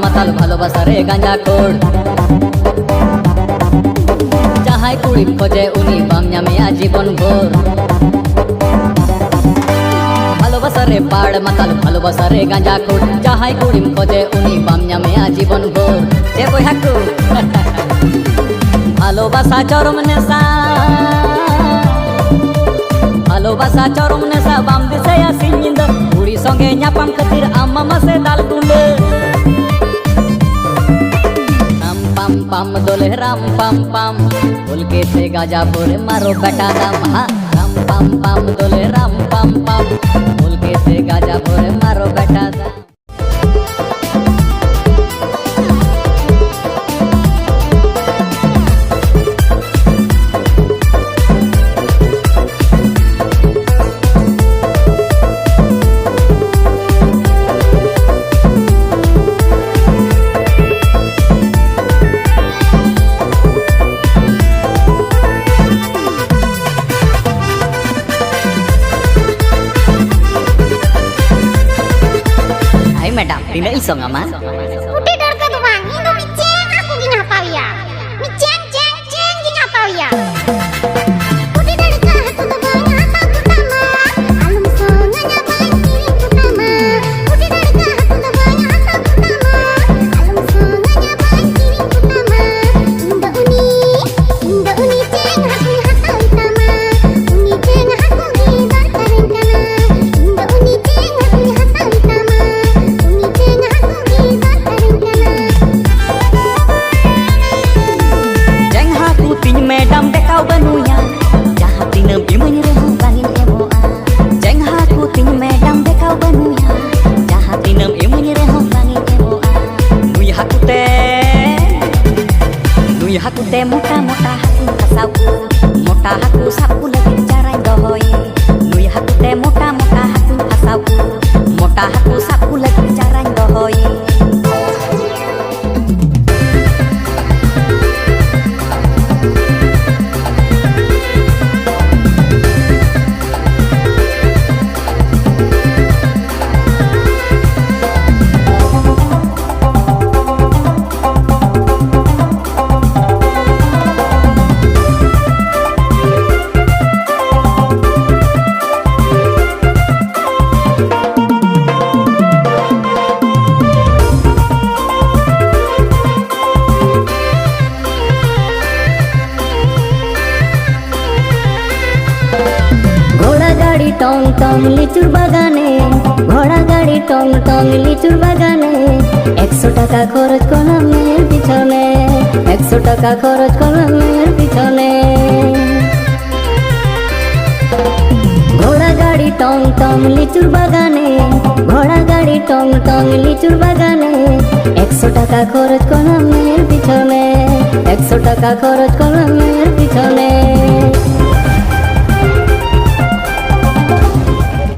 মাতাল ভালোবাসারে গাঁজাখোর। যাহাই কুড়িম খোঁজে উনি বাম নামিয়া জীবন ভোর। ভালোবাসারে পাড় মাতাল ভালোবাসারে গাঁজাখোর। যাহাই কুড়িম খোঁজে উনি বাম নামিয়া জীবন ভোর। এ বইহাকু ভালোবাসা চরম নেশা, ভালোবাসা চরম নেশা বাম দিছে আসি নিন্দা। কুড়ি সঙ্গে ñাপাম খাতির আম্মা মাসে দাল গুন্ডে। রাম পাম পাম দোলে রাম পাম পাম বলকে সে গাজা ভরে মারো বেটা দাম। রাম পাম পাম দোলে রাম পাম পাম বলকে সে গাজা ভরে মারো বেটা দাম। Madam, tina isong aman. Udah darka tuh bang, itu miceng aku gini apa ya? Miceng ceng ceng gini apa ya? Udah darka aku tuh bang, apa pertama? Alum songanya bang kiri pertama. Udah darka aku tuh bang, apa pertama? Alum songanya bang kiri pertama. Inda uni ceng aku hata utama. Uni ceng aku gini darka rencana. Inda uni ceng aku hata utama. Madam dekau banuya jahat tinam imany reho bangin emoa. Jeng haku ting madam dekau banuya jahat tinam imany reho bangin emoa. Nui haku te mota mota haku kasauku. Mota haku sapku lagi carai dohoi. Nui haku te mota mota haku kasauku. Mota haku sapku lagi carai dohoi. টং টং লিচুর বাগানে, ঘোড়া গাড়ি টং টং লিচুর বাগানে। 100 টাকা খরচ করলাম মেয়ের পিছনে, 100 টাকা খরচ করলাম মেয়ের পিছনে। ঘোড়া গাড়ি টং টং লিচুর বাগানে, ঘোড়া গাড়ি টং টং লিচুর বাগানে। 100 টাকা খরচ করলাম মেয়ের পিছনে, 100 টাকা খরচ করলাম।